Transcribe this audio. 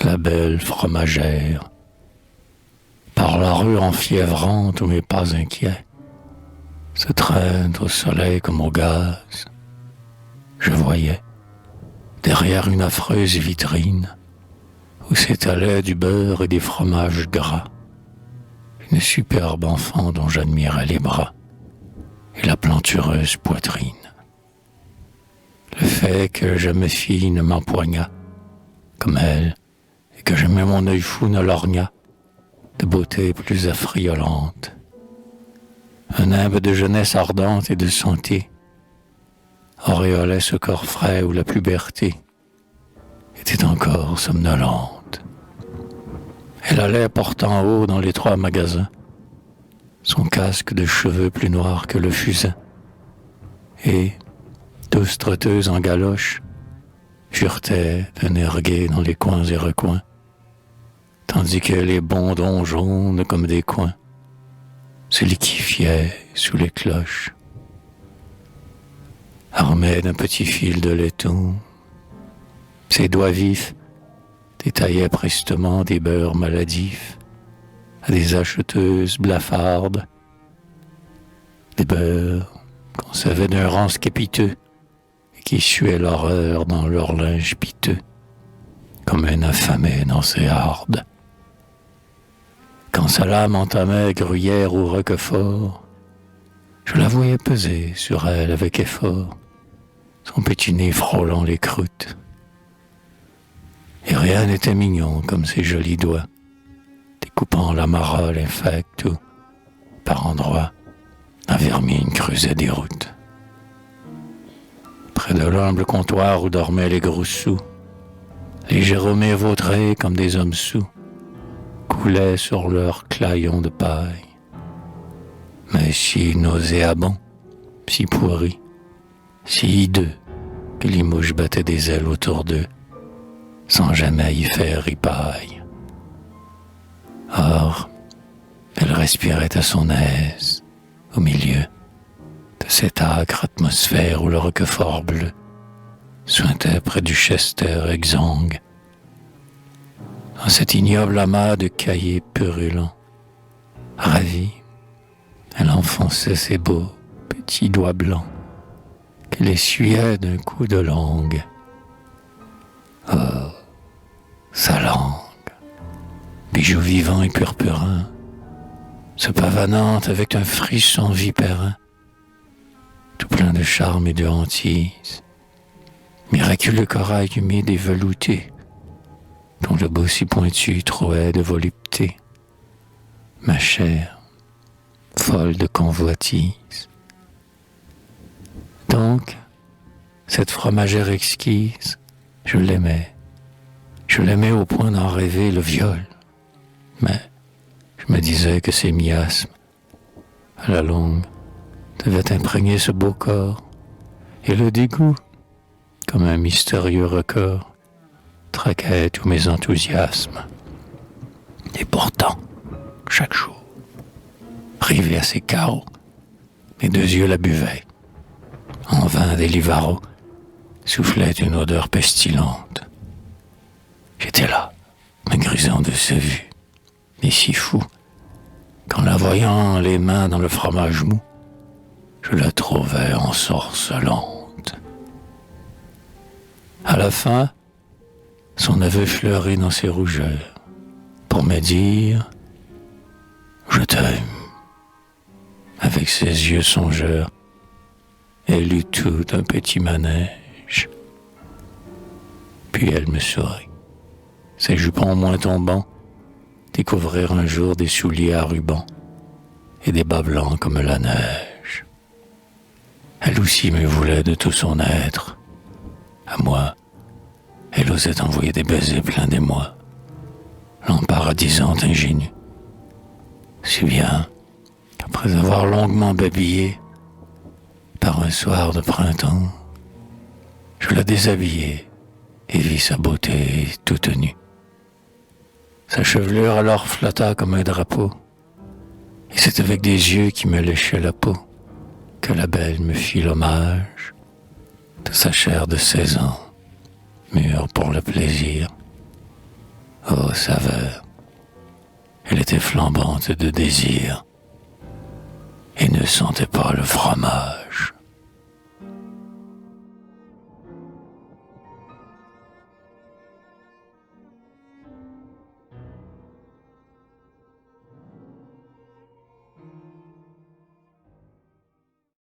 la belle fromagère, par la rue enfiévrante où mes pas inquiets se traînent au soleil comme au gaz. Je voyais, derrière une affreuse vitrine, où s'étalait du beurre et des fromages gras, une superbe enfant dont j'admirais les bras et la plantureuse poitrine. Le fait que jamais fille ne m'empoigna comme elle, et que jamais mon œil fou ne lorgna de beauté plus affriolante. Un nimbe de jeunesse ardente et de santé auréolait ce corps frais où la puberté était encore somnolente. Elle allait portant haut dans l'étroit magasin son casque de cheveux plus noir que le fusain, et, douce trotteuse en galoche, furetait d'un air gai dans les coins et recoins, tandis que les bondons jaunes comme des coins se liquifiaient sous les cloches. Armée d'un petit fil de laiton, ses doigts vifs détaillaient prestement des beurres maladifs à des acheteuses blafardes, des beurres qu'on savait d'un rance capiteux et qui suaient l'horreur dans leur linge piteux, comme un affamé dans ses hardes. Quand sa lame entamait gruyère ou roquefort, je la voyais peser sur elle avec effort, son petit nez frôlant les croûtes. Et rien n'était mignon comme ses jolis doigts, découpant la marole infecte où, par endroits, la vermine creusait des routes. Près de l'humble comptoir où dormaient les gros sous, les Jérômés vautrés comme des hommes sous coulaient sur leurs claillons de paille. Mais si nauséabonds, si pourris, si hideux, que les mouches battaient des ailes autour d'eux, sans jamais y faire ripaille. Or, elle respirait à son aise, au milieu de cette âcre atmosphère où le roquefort bleu suintait près du chester exsangue. Dans cet ignoble amas de cahiers purulents, ravie, elle enfonçait ses beaux petits doigts blancs qu'elle essuyait d'un coup de langue. Oh, sa langue, bijou vivant et purpurin, se pavanante avec un frisson vipérin, tout plein de charme et de hantise, miraculeux corail humide et velouté, dont le bout si pointu trouait de volupté, ma chère, folle de convoitise. Donc, cette fromagère exquise, je l'aimais au point d'en rêver le viol, mais je me disais que ces miasmes, à la longue, devaient imprégner ce beau corps, et le dégoût, comme un mystérieux record, traquait tous mes enthousiasmes. Et pourtant, chaque jour, privé à ses carreaux, mes deux yeux la buvaient. En vain des livaros soufflait une odeur pestilente. J'étais là, me grisant de sa vue, mais si fou, qu'en la voyant les mains dans le fromage mou, je la trouvais ensorcelante. À la fin, son aveu fleurit dans ses rougeurs, pour me dire « Je t'aime ». Avec ses yeux songeurs, elle eut tout un petit manège. Puis elle me sourit, ses jupons moins tombants découvrirent un jour des souliers à rubans et des bas blancs comme la neige. Elle aussi me voulait de tout son être. À moi, elle osait envoyer des baisers pleins d'émoi, l'emparadisante ingénue. Si bien qu'après avoir longuement babillé, par un soir de printemps, je la déshabillai et vis sa beauté toute nue. Sa chevelure alors flotta comme un drapeau, et c'est avec des yeux qui me léchaient la peau que la belle me fit l'hommage de sa chair de 16 ans, mûre pour le plaisir. Oh, saveur, elle était flambante de désir et ne sentait pas le fromage.